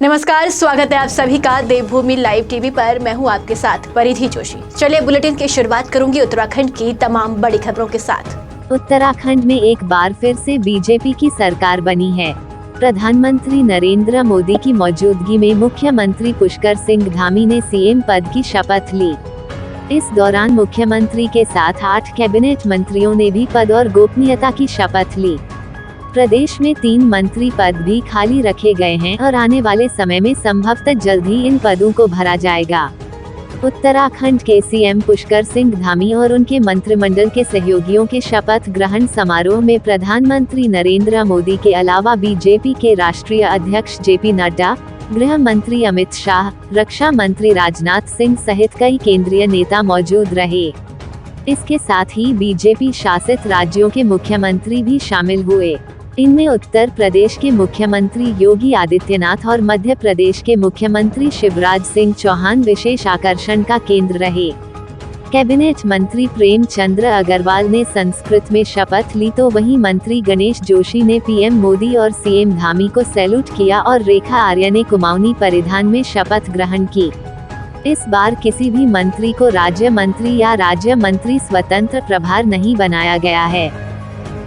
नमस्कार, स्वागत है आप सभी का देवभूमि लाइव टीवी पर। मैं हूं आपके साथ परिधि जोशी। चलिए बुलेटिन की शुरुआत करूंगी उत्तराखंड की तमाम बड़ी खबरों के साथ। उत्तराखंड में एक बार फिर से बीजेपी की सरकार बनी है। प्रधानमंत्री नरेंद्र मोदी की मौजूदगी में मुख्यमंत्री पुष्कर सिंह धामी ने सीएम पद की शपथ ली। इस दौरान मुख्यमंत्री के साथ 8 कैबिनेट मंत्रियों ने भी पद और गोपनीयता की शपथ ली। प्रदेश में 3 मंत्री पद भी खाली रखे गए हैं और आने वाले समय में संभवतः जल्द ही इन पदों को भरा जाएगा। उत्तराखंड के सीएम पुष्कर सिंह धामी और उनके मंत्रिमंडल के सहयोगियों के शपथ ग्रहण समारोह में प्रधानमंत्री नरेंद्र मोदी के अलावा बीजेपी के राष्ट्रीय अध्यक्ष जेपी नड्डा, गृह मंत्री अमित शाह, रक्षा मंत्री राजनाथ सिंह सहित कई केंद्रीय नेता मौजूद रहे। इसके साथ ही बीजेपी शासित राज्यों के मुख्यमंत्री भी शामिल हुए। इनमें उत्तर प्रदेश के मुख्यमंत्री योगी आदित्यनाथ और मध्य प्रदेश के मुख्यमंत्री शिवराज सिंह चौहान विशेष आकर्षण का केंद्र रहे। कैबिनेट मंत्री प्रेमचंद्र अग्रवाल ने संस्कृत में शपथ ली तो वहीं मंत्री गणेश जोशी ने पीएम मोदी और सीएम धामी को सैल्यूट किया और रेखा आर्य ने कुमाऊनी परिधान में शपथ ग्रहण की। इस बार किसी भी मंत्री को राज्य मंत्री या राज्य मंत्री स्वतंत्र प्रभार नहीं बनाया गया है।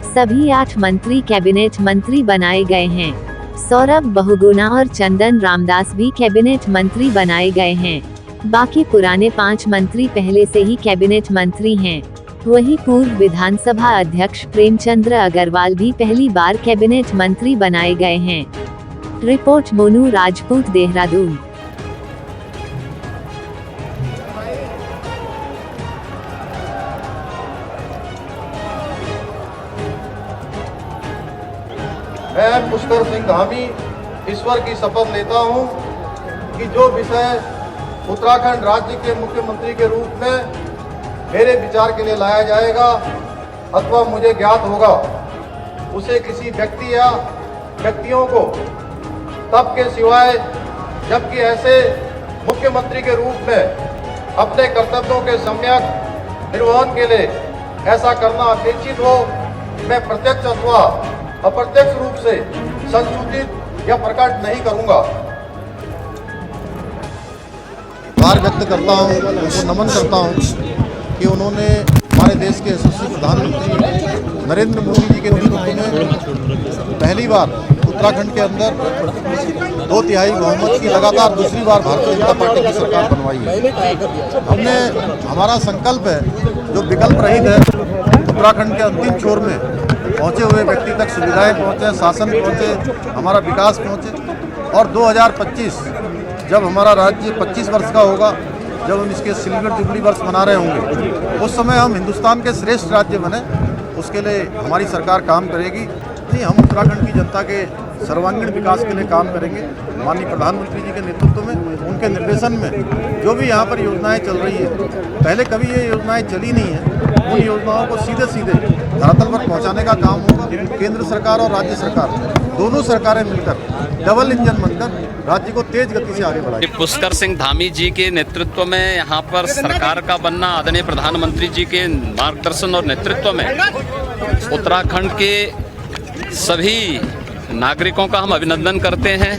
सभी 8 मंत्री कैबिनेट मंत्री बनाए गए हैं। सौरभ बहुगुणा और चंदन रामदास भी कैबिनेट मंत्री बनाए गए हैं। बाकी पुराने 5 मंत्री पहले से ही कैबिनेट मंत्री हैं। वहीं पूर्व विधानसभा अध्यक्ष प्रेमचंद्र अग्रवाल भी पहली बार कैबिनेट मंत्री बनाए गए हैं। रिपोर्ट मोनू राजपूत, देहरादून। मैं पुष्कर सिंह धामी ईश्वर की शपथ लेता हूं कि जो विषय उत्तराखंड राज्य के मुख्यमंत्री के रूप में मेरे विचार के लिए लाया जाएगा अथवा मुझे ज्ञात होगा, उसे किसी व्यक्ति या व्यक्तियों को तब के सिवाय जबकि ऐसे मुख्यमंत्री के रूप में अपने कर्तव्यों के सम्यक निर्वहन के लिए ऐसा करना अपेक्षित हो, मैं प्रत्यक्ष अथवा अप्रत्यक्ष रूप से संशोधित या प्रकट नहीं करूंगा। आभार व्यक्त करता हूं, उनको नमन करता हूं कि उन्होंने हमारे देश के यशस्वी प्रधानमंत्री नरेंद्र मोदी जी के नेतृत्व में पहली बार उत्तराखंड के अंदर 2/3 बहुमत की लगातार दूसरी बार भारतीय जनता पार्टी की सरकार बनवाई है। हमारा संकल्प है, जो विकल्प रहित है, उत्तराखंड के अंतिम छोर में पहुंचे हुए व्यक्ति तक सुविधाएं पहुंचे, शासन पहुंचे, हमारा विकास पहुंचे। और 2025 जब हमारा राज्य 25 वर्ष का होगा, जब हम इसके सिल्वर जुबली वर्ष मना रहे होंगे, उस समय हम हिंदुस्तान के श्रेष्ठ राज्य बने, उसके लिए हमारी सरकार काम करेगी। नहीं, हम उत्तराखंड की जनता के सर्वांगीण विकास के लिए काम करेंगे। माननीय प्रधानमंत्री जी के नेतृत्व में, उनके निर्देशन में जो भी यहाँ पर योजनाएं चल रही है, पहले कभी ये योजनाएं चली नहीं है, उन योजनाओं को सीधे सीधे धरातल पर पहुँचाने का काम होगा। केंद्र सरकार और राज्य सरकार दोनों सरकारें मिलकर डबल इंजन बनकर राज्य को तेज गति से आगे बढ़ाएगी। पुष्कर सिंह धामी जी के नेतृत्व में यहाँ पर सरकार का बनना, आदरणीय प्रधानमंत्री जी के मार्गदर्शन और नेतृत्व में उत्तराखंड के सभी नागरिकों का हम अभिनंदन करते हैं,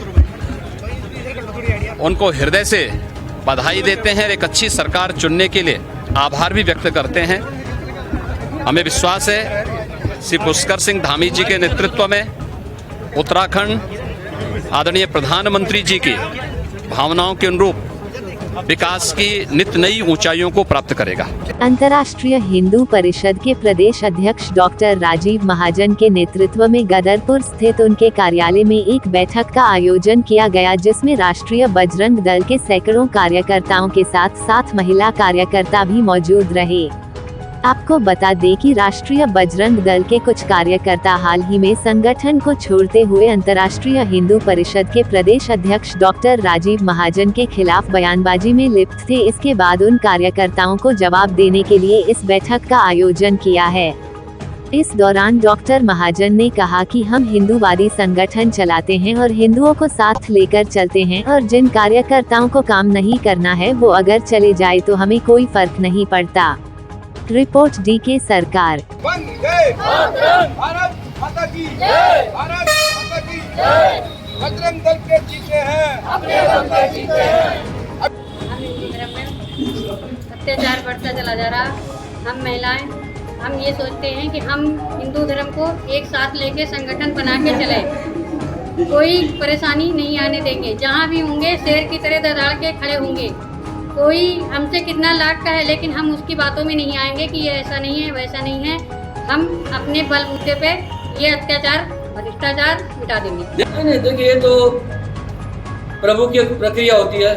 उनको हृदय से बधाई देते हैं। एक अच्छी सरकार चुनने के लिए आभार भी व्यक्त करते हैं। हमें विश्वास है श्री पुष्कर सिंह धामी जी के नेतृत्व में उत्तराखंड आदरणीय प्रधानमंत्री जी की भावनाओं के अनुरूप विकास की नित नई ऊंचाइयों को प्राप्त करेगा। अंतर्राष्ट्रीय हिंदू परिषद के प्रदेश अध्यक्ष डॉक्टर राजीव महाजन के नेतृत्व में गदरपुर स्थित उनके कार्यालय में एक बैठक का आयोजन किया गया, जिसमें राष्ट्रीय बजरंग दल के सैकड़ों कार्यकर्ताओं के साथ 7 महिला कार्यकर्ता भी मौजूद रहे। आपको बता दें कि राष्ट्रीय बजरंग दल के कुछ कार्यकर्ता हाल ही में संगठन को छोड़ते हुए अंतर्राष्ट्रीय हिंदू परिषद के प्रदेश अध्यक्ष डॉक्टर राजीव महाजन के खिलाफ बयानबाजी में लिप्त थे। इसके बाद उन कार्यकर्ताओं को जवाब देने के लिए इस बैठक का आयोजन किया है। इस दौरान डॉक्टर महाजन ने कहा कि हम हिंदूवादी संगठन चलाते हैं और हिंदुओं को साथ लेकर चलते हैं, और जिन कार्यकर्ताओं को काम नहीं करना है वो अगर चले जाए तो हमें कोई फर्क नहीं पड़ता। रिपोर्ट DK सरकार। वंदे मातरम। भारत माता की जय। भारत माता की जय। बजरंग दल के जीते हैं। हम हिंदू धर्म में अत्याचार बढ़ता चला जा रहा। हम महिलाएं हम ये सोचते हैं कि हम हिंदू धर्म को एक साथ लेके संगठन बना के चले, कोई परेशानी नहीं आने देंगे। जहाँ भी होंगे शेर की तरह दौड़ के खड़े होंगे। कोई हमसे कितना लाख का है लेकिन हम उसकी बातों में नहीं आएंगे कि ये ऐसा नहीं है वैसा नहीं है। हम अपने बलबूते पे ये अत्याचार भ्रष्टाचार मिटा देंगे। नहीं, देखिए ये तो प्रभु की प्रक्रिया होती है।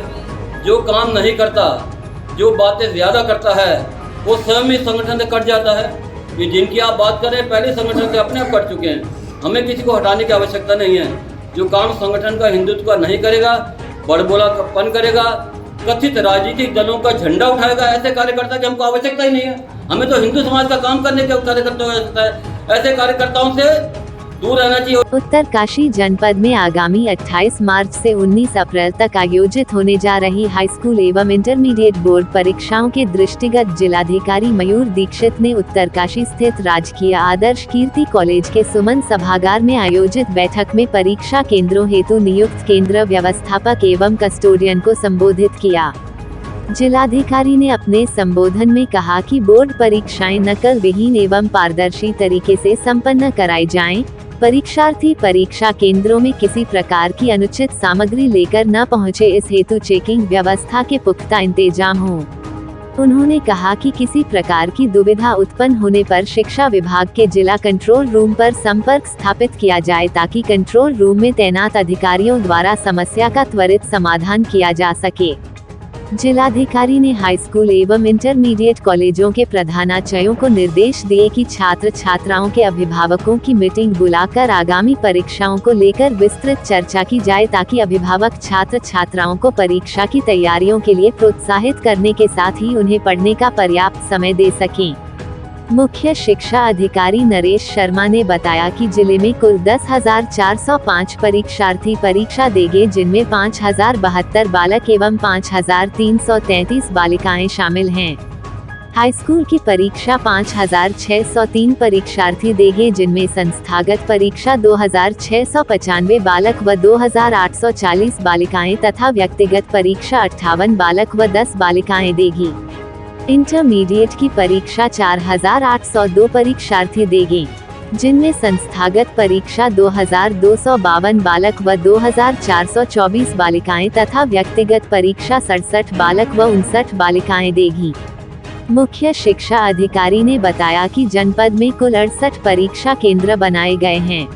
जो काम नहीं करता, जो बातें ज़्यादा करता है, वो स्वयं ही संगठन से कट जाता है। ये जिनकी आप बात करें पहले संगठन से अपने आप कट चुके हैं। हमें किसी को हटाने की आवश्यकता नहीं है। जो काम संगठन का हिंदुत्व का नहीं करेगा, बड़बोलापन करेगा, कथित राजनीतिक दलों का झंडा उठाएगा, ऐसे कार्यकर्ता की हमको आवश्यकता ही नहीं है। हमें तो हिंदू समाज का काम करने के कार्यकर्ता हो सकता है। ऐसे कार्यकर्ताओं से दूर रहना चाहिए। उत्तरकाशी जनपद में आगामी 28 मार्च से 19 अप्रैल तक आयोजित होने जा रही हाई स्कूल एवं इंटरमीडिएट बोर्ड परीक्षाओं के दृष्टिगत जिलाधिकारी मयूर दीक्षित ने उत्तरकाशी स्थित राजकीय आदर्श कीर्ति कॉलेज के सुमन सभागार में आयोजित बैठक में परीक्षा केंद्रों हेतु नियुक्त केंद्र व्यवस्थापक एवं कस्टोडियन को संबोधित किया। जिलाधिकारी ने अपने संबोधन में कहा कि बोर्ड परीक्षाएं नकल विहीन एवं पारदर्शी तरीके से संपन्न कराई जाएं। परीक्षार्थी परीक्षा केंद्रों में किसी प्रकार की अनुचित सामग्री लेकर न पहुंचे, इस हेतु चेकिंग व्यवस्था के पुख्ता इंतजाम हों। उन्होंने कहा कि किसी प्रकार की दुविधा उत्पन्न होने पर शिक्षा विभाग के जिला कंट्रोल रूम पर संपर्क स्थापित किया जाए ताकि कंट्रोल रूम में तैनात अधिकारियों द्वारा समस्या का त्वरित समाधान किया जा सके। जिलाधिकारी ने हाई स्कूल एवं इंटरमीडिएट कॉलेजों के प्रधानाचार्यों को निर्देश दिए कि छात्र छात्राओं के अभिभावकों की मीटिंग बुलाकर आगामी परीक्षाओं को लेकर विस्तृत चर्चा की जाए ताकि अभिभावक छात्र छात्राओं को परीक्षा की तैयारियों के लिए प्रोत्साहित करने के साथ ही उन्हें पढ़ने का पर्याप्त समय दे सकें। मुख्य शिक्षा अधिकारी नरेश शर्मा ने बताया कि जिले में कुल 10,405 परीक्षार्थी परीक्षा देंगे, जिनमें 5,072 बालक एवं 5,333 बालिकाएं शामिल हैं। हाई स्कूल की परीक्षा 5,603 परीक्षार्थी देंगे, जिनमें संस्थागत परीक्षा 2,695 बालक व 2,840 बालिकाएं तथा व्यक्तिगत परीक्षा 58 बालक व 10 बालिकाएं देंगी। इंटरमीडिएट की परीक्षा 4,802 परीक्षार्थी देंगे, जिनमें संस्थागत परीक्षा 2,252 बालक व 2,424 बालिकाएं तथा व्यक्तिगत परीक्षा 67 बालक व 59 बालिकाएं देंगी। मुख्य शिक्षा अधिकारी ने बताया कि जनपद में कुल 68 परीक्षा केंद्र बनाए गए हैं।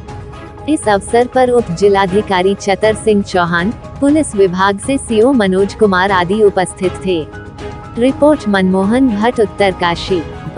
इस अवसर पर उप जिलाधिकारी चतर सिंह चौहान, पुलिस विभाग से सीओ मनोज कुमार आदि उपस्थित थे। रिपोर्ट मनमोहन भट्ट,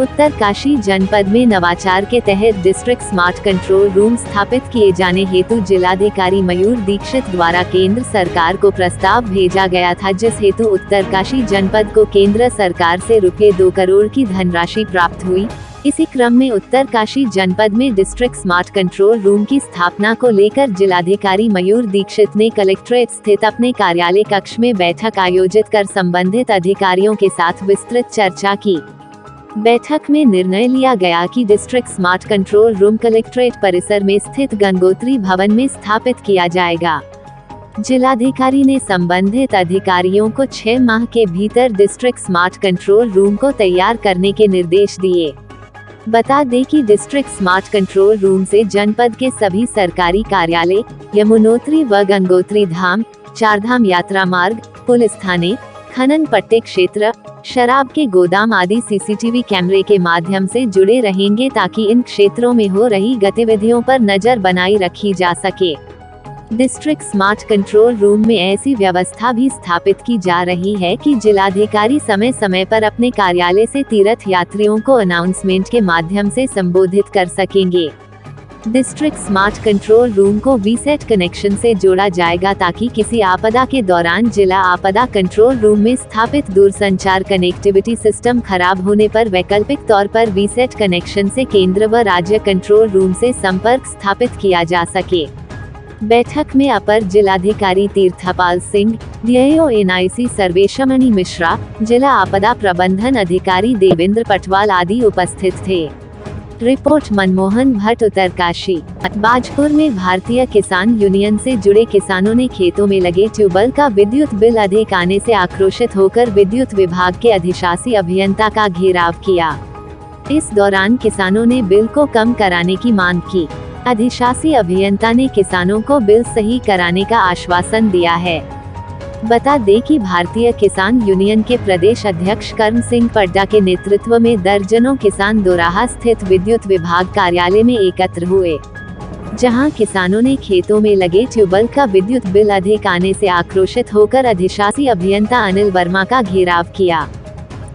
उत्तरकाशी जनपद में नवाचार के तहत डिस्ट्रिक्ट स्मार्ट कंट्रोल रूम स्थापित किए जाने हेतु जिलाधिकारी मयूर दीक्षित द्वारा केंद्र सरकार को प्रस्ताव भेजा गया था, जिस हेतु उत्तरकाशी जनपद को केंद्र सरकार से रुपये 2 करोड़ की धनराशि प्राप्त हुई। इसी क्रम में उत्तरकाशी जनपद में डिस्ट्रिक्ट स्मार्ट कंट्रोल रूम की स्थापना को लेकर जिलाधिकारी मयूर दीक्षित ने कलेक्ट्रेट स्थित अपने कार्यालय कक्ष में बैठक आयोजित कर संबंधित अधिकारियों के साथ विस्तृत चर्चा की। बैठक में निर्णय लिया गया कि district smart control room collectorate परिसर में स्थित गंगोत्री भवन में स्थापित किया जाएगा। जिलाधिकारी ने संबंधित अधिकारियों को 6 माह के भीतर डिस्ट्रिक्ट स्मार्ट कंट्रोल रूम को तैयार करने के निर्देश दिए। बता दें कि डिस्ट्रिक्ट स्मार्ट कंट्रोल रूम से जनपद के सभी सरकारी कार्यालय, यमुनोत्री व गंगोत्री धाम, चारधाम यात्रा मार्ग, पुलिस थाने, खनन पट्टे क्षेत्र, शराब के गोदाम आदि सीसीटीवी कैमरे के माध्यम से जुड़े रहेंगे ताकि इन क्षेत्रों में हो रही गतिविधियों पर नजर बनाई रखी जा सके। डिस्ट्रिक्ट स्मार्ट कंट्रोल रूम में ऐसी व्यवस्था भी स्थापित की जा रही है कि जिलाधिकारी समय समय पर अपने कार्यालय से तीर्थ यात्रियों को अनाउंसमेंट के माध्यम से संबोधित कर सकेंगे। डिस्ट्रिक्ट स्मार्ट कंट्रोल रूम को वीसेट कनेक्शन से जोड़ा जाएगा ताकि किसी आपदा के दौरान जिला आपदा कंट्रोल रूम में स्थापित दूरसंचार कनेक्टिविटी सिस्टम खराब होने पर वैकल्पिक तौर पर वीसेट कनेक्शन से केंद्र व राज्य कंट्रोल रूम से संपर्क स्थापित किया जा सके। बैठक में अपर जिलाधिकारी तीर्थपाल सिंह, डीआईओ NIC सर्वेशमणि मिश्रा, जिला आपदा प्रबंधन अधिकारी देवेंद्र पटवाल आदि उपस्थित थे। रिपोर्ट मनमोहन भट्ट, उत्तरकाशी। बाजपुर में भारतीय किसान यूनियन से जुड़े किसानों ने खेतों में लगे ट्यूबवेल का विद्युत बिल अधिक आने से आक्रोशित होकर विद्युत विभाग के अधिशासी अभियंता का घेराव किया। इस दौरान किसानों ने बिल को कम कराने की मांग की। अधिशासी अभियंता ने किसानों को बिल सही कराने का आश्वासन दिया है। बता दें कि भारतीय किसान यूनियन के प्रदेश अध्यक्ष कर्म सिंह पड्डा के नेतृत्व में दर्जनों किसान दोराहा स्थित विद्युत विभाग कार्यालय में एकत्र हुए, जहां किसानों ने खेतों में लगे ट्यूबवेल का विद्युत बिल अधिक आने से आक्रोशित होकर अधिशासी अभियंता अनिल वर्मा का घेराव किया।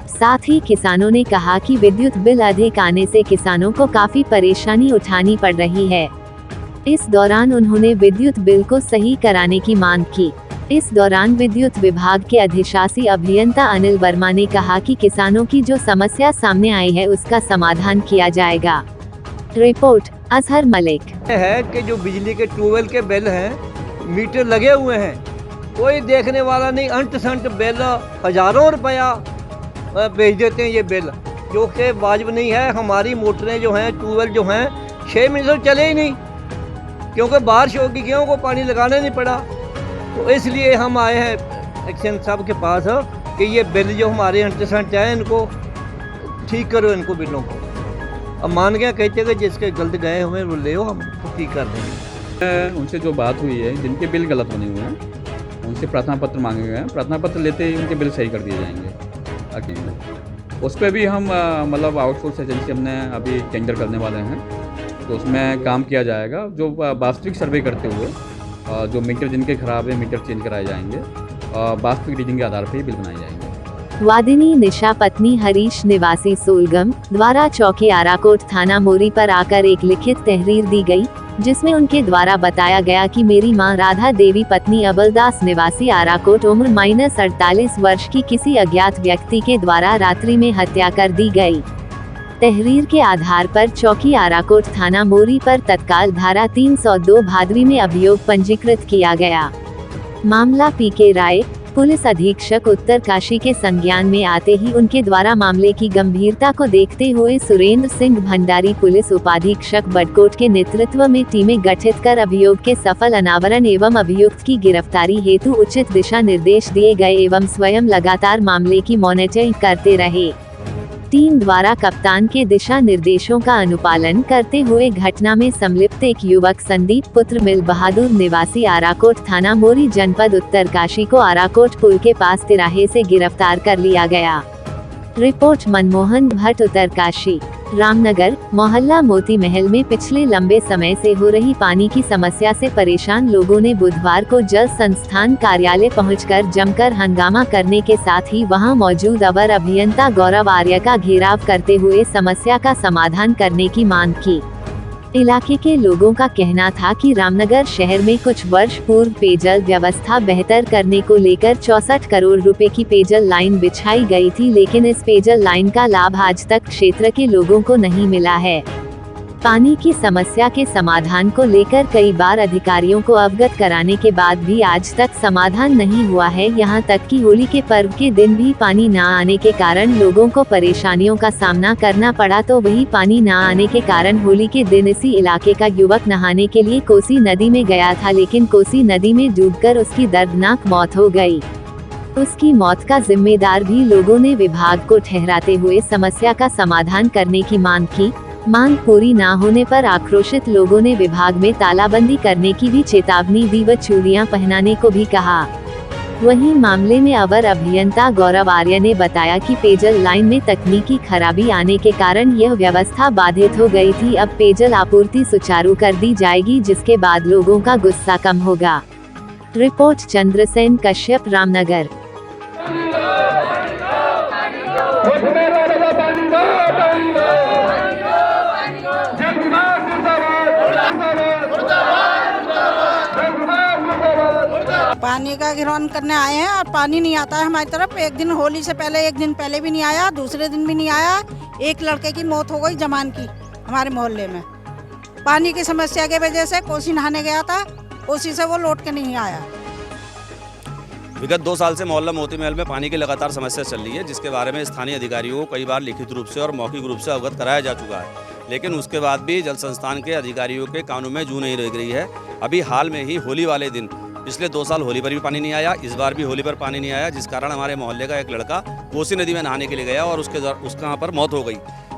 साथ ही किसानों ने कहा कि विद्युत बिल अधिक आने से किसानों को काफी परेशानी उठानी पड़ रही है। इस दौरान उन्होंने विद्युत बिल को सही कराने की मांग की। इस दौरान विद्युत विभाग के अधिशासी अभियंता अनिल वर्मा ने कहा कि किसानों की जो समस्या सामने आई है उसका समाधान किया जाएगा। रिपोर्ट अजहर मलिक। है कि जो बिजली के ट्यूबवेल के बिल हैं, मीटर लगे हुए हैं, कोई देखने वाला नहीं, अंट संट बिल हजारों रुपया भेज देते हैं ये बिल, जो कि वाजिब नहीं है। हमारी मोटरें जो हैं, ट्यूबवेल जो हैं, 6 महीने से चले ही नहीं, क्योंकि बारिश होगी, गेहूँ को पानी लगाना नहीं पड़ा। तो इसलिए हम आए हैं एक्शन साहब के पास कि ये बिल जो हमारे अंट संट है इनको ठीक करो, इनको बिलों को। अब मान गया, कहते कि जिसके गलत गए हुए वो ले, हम ठीक कर देंगे। उनसे जो बात हुई है, जिनके बिल गलत बने हुए हैं उनसे प्रार्थना पत्र मांगे गए हैं। प्रार्थना पत्र लेते ही उनके बिल सही कर दिए जाएंगे। उस पर भी हम मतलब आउटसोर्स एजेंसी हमने अभी टेंडर करने वाले हैं, तो उसमें काम किया जाएगा। जो वास्तविक सर्वे करते हुए जो मीटर जिनके खराब है, मीटर चेंज कराए जाएंगे, वास्तविक रीडिंग के आधार पर ही बिल बनाए जाएंगे। वादिनी निशा पत्नी हरीश निवासी सोलगम द्वारा चौकी आराकोट थाना मोरी पर आकर एक लिखित तहरीर दी गई, जिसमें उनके द्वारा बताया गया कि मेरी मां राधा देवी पत्नी अबलदास निवासी आराकोट उम्र -48 वर्ष की किसी अज्ञात व्यक्ति के द्वारा रात्रि में हत्या कर दी गई। तहरीर के आधार पर चौकी आराकोट थाना मोरी पर तत्काल धारा 302 भादवी में अभियोग पंजीकृत किया गया। मामला पीके राय पुलिस अधीक्षक उत्तरकाशी के संज्ञान में आते ही उनके द्वारा मामले की गंभीरता को देखते हुए सुरेंद्र सिंह भंडारी पुलिस उपाधीक्षक बडकोट के नेतृत्व में टीमें गठित कर अभियोग के सफल अनावरण एवं अभियुक्त की गिरफ्तारी हेतु उचित दिशा निर्देश दिए गए एवं स्वयं लगातार मामले की मॉनिटरिंग करते रहे। टीम द्वारा कप्तान के दिशा निर्देशों का अनुपालन करते हुए घटना में संलिप्त एक युवक संदीप पुत्र मिल बहादुर निवासी आराकोट थाना मोरी जनपद उत्तरकाशी को आराकोट पुल के पास तिराहे से गिरफ्तार कर लिया गया। रिपोर्ट मनमोहन भट्ट, उत्तरकाशी। रामनगर मोहल्ला मोती महल में पिछले लंबे समय से हो रही पानी की समस्या से परेशान लोगों ने बुधवार को जल संस्थान कार्यालय पहुंचकर जमकर हंगामा करने के साथ ही वहां मौजूद अवर अभियंता गौरव आर्य का घेराव करते हुए समस्या का समाधान करने की मांग की। इलाके के लोगों का कहना था कि रामनगर शहर में कुछ वर्ष पूर्व पेयजल व्यवस्था बेहतर करने को लेकर 64 करोड़ रुपए की पेयजल लाइन बिछाई गई थी, लेकिन इस पेयजल लाइन का लाभ आज तक क्षेत्र के लोगों को नहीं मिला है। पानी की समस्या के समाधान को लेकर कई बार अधिकारियों को अवगत कराने के बाद भी आज तक समाधान नहीं हुआ है। यहां तक कि होली के पर्व के दिन भी पानी न आने के कारण लोगों को परेशानियों का सामना करना पड़ा। तो वही पानी न आने के कारण होली के दिन इसी इलाके का युवक नहाने के लिए कोसी नदी में गया था, लेकिन कोसी नदी में डूबकर उसकी दर्दनाक मौत हो गई। उसकी मौत का जिम्मेदार भी लोगों ने विभाग को ठहराते हुए समस्या का समाधान करने की मांग की। मांग पूरी न होने पर आक्रोशित लोगों ने विभाग में तालाबंदी करने की भी चेतावनी दी व चूड़ियां पहनाने को भी कहा। वहीं मामले में अवर अभियंता गौरव आर्य ने बताया कि पेयजल लाइन में तकनीकी खराबी आने के कारण यह व्यवस्था बाधित हो गई थी। अब पेयजल आपूर्ति सुचारू कर दी जाएगी, जिसके बाद लोगों का गुस्सा कम होगा। रिपोर्ट चंद्रसेन कश्यप, रामनगर। पानी का गिरौन करने आए हैं और पानी नहीं आता है हमारी तरफ। एक दिन होली से पहले, एक दिन पहले भी नहीं आया, दूसरे दिन भी नहीं आया। एक लड़के की मौत हो गई जमान की हमारे मोहल्ले में। पानी की समस्या की वजह से कोसी नहाने गया था, कोसी से वो लौट के नहीं आया। विगत 2 साल से मोहल्ला मोती महल में पानी की लगातार समस्या चल रही है, जिसके बारे में स्थानीय अधिकारियों को कई बार लिखित रूप से और मौखिक रूप से अवगत कराया जा चुका है, लेकिन उसके बाद भी जल संस्थान के अधिकारियों के कानों में जू नहीं रह गई है। अभी हाल में ही होली वाले दिन, पिछले 2 साल होली पर भी पानी नहीं आया, इस बार भी होली पर पानी नहीं आया, जिस कारण हमारे मोहल्ले का एक लड़का कोसी नदी में नहाने के लिए गया और उसके वहाँ पर मौत हो गई।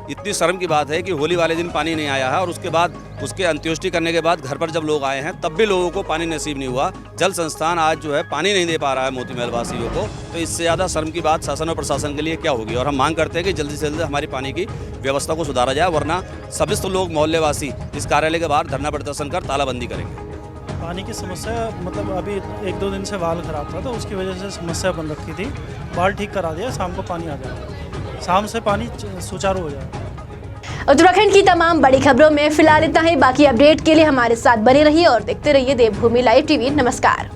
इतनी शर्म की बात है कि होली वाले दिन पानी नहीं आया है और उसके बाद उसके अंत्येष्टि करने के बाद घर पर जब लोग आए हैं तब भी लोगों को पानी नसीब नहीं हुआ। जल संस्थान आज जो है पानी नहीं दे पा रहा है मोती महल वासियों को, तो इससे ज़्यादा शर्म की बात शासन और प्रशासन के लिए क्या होगी। और हम मांग करते हैं कि जल्दी से जल्दी हमारी पानी की व्यवस्था को सुधारा जाए, वरना सभी लोग मोहल्ले वासी इस कार्यालय के बाहर धरना प्रदर्शन कर तालाबंदी करेंगे। पानी की समस्या मतलब अभी 1-2 दिन से वाल खराब था तो उसकी वजह से समस्या बन रखी थी। वाल ठीक करा दिया, शाम को पानी आ जाएगा, शाम से पानी सुचारू हो जाएगा। उत्तराखंड की तमाम बड़ी खबरों में फिलहाल इतना ही। बाकी अपडेट के लिए हमारे साथ बने रहिए और देखते रहिए देवभूमि लाइव टीवी। नमस्कार।